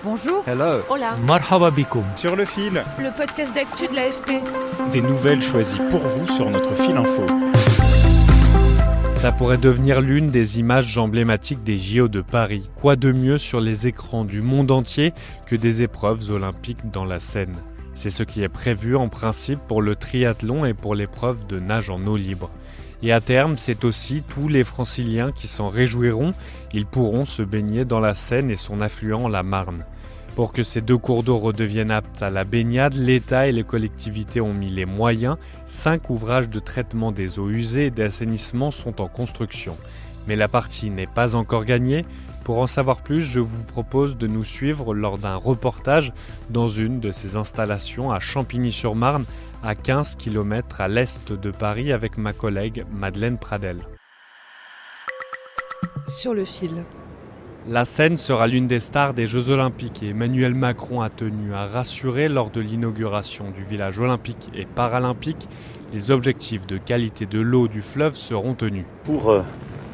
Bonjour. Hello. Hola. Marhaba bikoum. Sur le fil, Le podcast d'actu de l'AFP. des nouvelles choisies pour vous sur notre fil info. Ça pourrait devenir l'une des images emblématiques des JO de Paris. Quoi de mieux sur les écrans du monde entier que des épreuves olympiques dans la Seine? C'est ce qui est prévu en principe pour le triathlon et pour l'épreuve de nage en eau libre. Et à terme, c'est aussi tous les franciliens qui s'en réjouiront. Ils pourront se baigner dans la Seine et son affluent, la Marne. Pour que ces deux cours d'eau redeviennent aptes à la baignade, l'État et les collectivités ont mis les moyens. 5 ouvrages de traitement des eaux usées et d'assainissement sont en construction. Mais la partie n'est pas encore gagnée. Pour en savoir plus, je vous propose de nous suivre lors d'un reportage dans une de ces installations à Champigny-sur-Marne, à 15 km à l'est de Paris, avec ma collègue Madeleine Pradel. Sur le fil. La Seine sera l'une des stars des Jeux Olympiques et Emmanuel Macron a tenu à rassurer lors de l'inauguration du village olympique et paralympique. Les objectifs de qualité de l'eau du fleuve seront tenus. Pour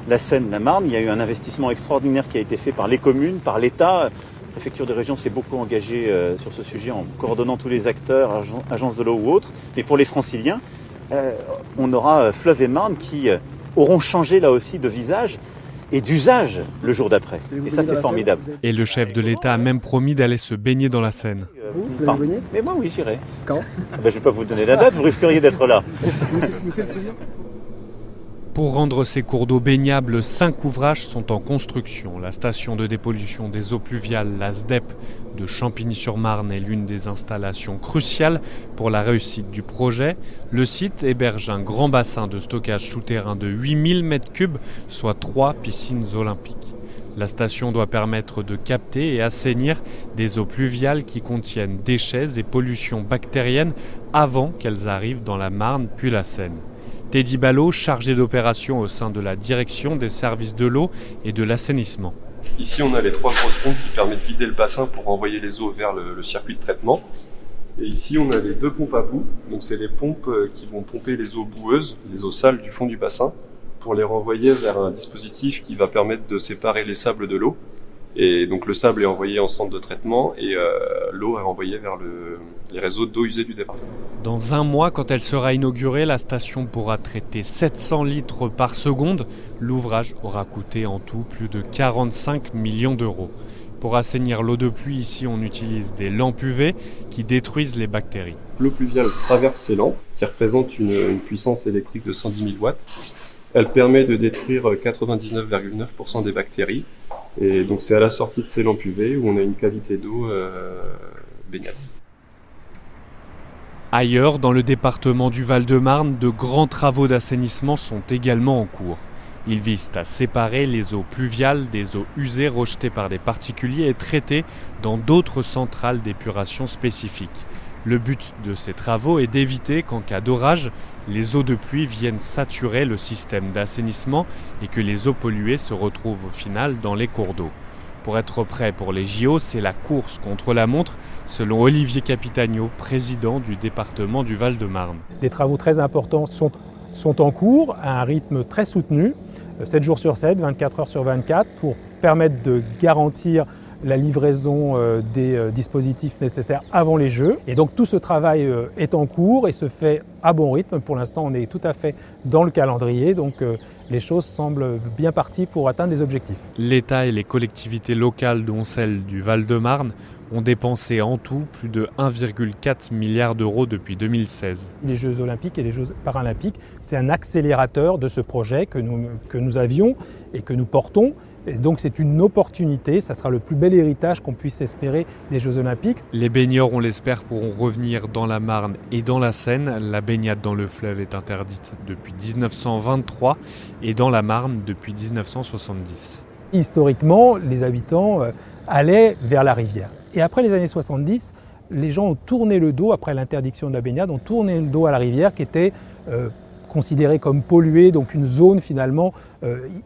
la Seine-la-Marne, il y a eu un investissement extraordinaire qui a été fait par les communes, par l'État. La préfecture de région s'est beaucoup engagée sur ce sujet en coordonnant tous les acteurs, agences de l'eau ou autres. Mais pour les franciliens, on aura Fleuve et Marne qui auront changé là aussi de visage et d'usage le jour d'après. Et ça, c'est formidable. Et le chef de l'État a même promis d'aller se baigner dans la Seine. Vous allez baigner ? Mais moi, oui, j'irai. Quand ? Je ne vais pas vous donner la date, vous risqueriez d'être là. Pour rendre ces cours d'eau baignables, 5 ouvrages sont en construction. La station de dépollution des eaux pluviales, la SDEP de Champigny-sur-Marne, est l'une des installations cruciales pour la réussite du projet. Le site héberge un grand bassin de stockage souterrain de 8000 m3, soit 3 piscines olympiques. La station doit permettre de capter et assainir des eaux pluviales qui contiennent déchets et pollutions bactériennes avant qu'elles arrivent dans la Marne puis la Seine. Teddy Ballot, chargé d'opération au sein de la direction des services de l'eau et de l'assainissement. Ici, on a les 3 grosses pompes qui permettent de vider le bassin pour envoyer les eaux vers le circuit de traitement. Et ici, on a les 2 pompes à bout. Donc, c'est les pompes qui vont pomper les eaux boueuses, les eaux sales du fond du bassin, pour les renvoyer vers un dispositif qui va permettre de séparer les sables de l'eau. Et donc, le sable est envoyé en centre de traitement et l'eau est renvoyée vers les réseaux d'eau usée du département. Dans un mois, quand elle sera inaugurée, la station pourra traiter 700 litres par seconde. L'ouvrage aura coûté en tout plus de 45 millions d'euros. Pour assainir l'eau de pluie, ici on utilise des lampes UV qui détruisent les bactéries. L'eau pluviale traverse ces lampes, qui représentent une puissance électrique de 110 000 watts. Elle permet de détruire 99,9% des bactéries. Et donc c'est à la sortie de ces lampes UV où on a une qualité d'eau baignable. Ailleurs, dans le département du Val-de-Marne, de grands travaux d'assainissement sont également en cours. Ils visent à séparer les eaux pluviales des eaux usées rejetées par des particuliers et traitées dans d'autres centrales d'épuration spécifiques. Le but de ces travaux est d'éviter qu'en cas d'orage, les eaux de pluie viennent saturer le système d'assainissement et que les eaux polluées se retrouvent au final dans les cours d'eau. Pour être prêt pour les JO, c'est la course contre la montre, selon Olivier Capitagno, président du département du Val-de-Marne. Des travaux très importants sont en cours à un rythme très soutenu, 7 jours sur 7, 24 heures sur 24, pour permettre de garantir la livraison des dispositifs nécessaires avant les Jeux. Et donc tout ce travail est en cours et se fait à bon rythme. Pour l'instant, on est tout à fait dans le calendrier, donc les choses semblent bien parties pour atteindre les objectifs. L'État et les collectivités locales, dont celle du Val-de-Marne, ont dépensé en tout plus de 1,4 milliard d'euros depuis 2016. Les Jeux Olympiques et les Jeux Paralympiques, c'est un accélérateur de ce projet que nous avions et que nous portons. Et donc c'est une opportunité, ça sera le plus bel héritage qu'on puisse espérer des Jeux Olympiques. Les baigneurs, on l'espère, pourront revenir dans la Marne et dans la Seine. La baignade dans le fleuve est interdite depuis 1923 et dans la Marne depuis 1970. Historiquement, les habitants allaient vers la rivière. Et après les années 70, les gens ont tourné le dos, après l'interdiction de la baignade, ont tourné le dos à la rivière qui était considérée comme polluée, donc une zone finalement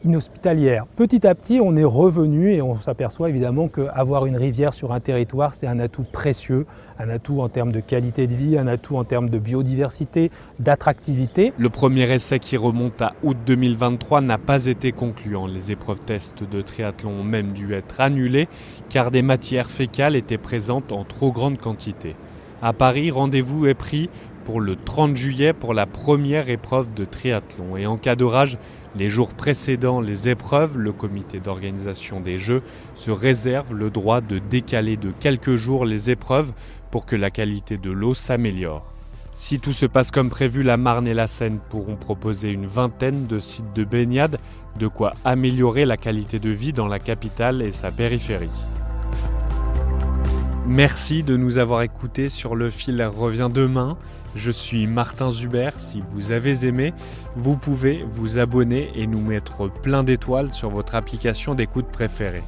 inhospitalière. Petit à petit, on est revenu et on s'aperçoit évidemment qu'avoir une rivière sur un territoire, c'est un atout précieux, un atout en termes de qualité de vie, un atout en termes de biodiversité, d'attractivité. Le premier essai qui remonte à août 2023 n'a pas été concluant. Les épreuves tests de triathlon ont même dû être annulées car des matières fécales étaient présentes en trop grande quantité. À Paris, rendez-vous est pris pour le 30 juillet pour la première épreuve de triathlon. Et en cas d'orage, les jours précédant les épreuves, le comité d'organisation des Jeux se réserve le droit de décaler de quelques jours les épreuves pour que la qualité de l'eau s'améliore. Si tout se passe comme prévu, la Marne et la Seine pourront proposer une vingtaine de sites de baignade, de quoi améliorer la qualité de vie dans la capitale et sa périphérie. Merci de nous avoir écoutés. Sur le fil revient demain. Je suis Martin Zuber. Si vous avez aimé, vous pouvez vous abonner et nous mettre plein d'étoiles sur votre application d'écoute préférée.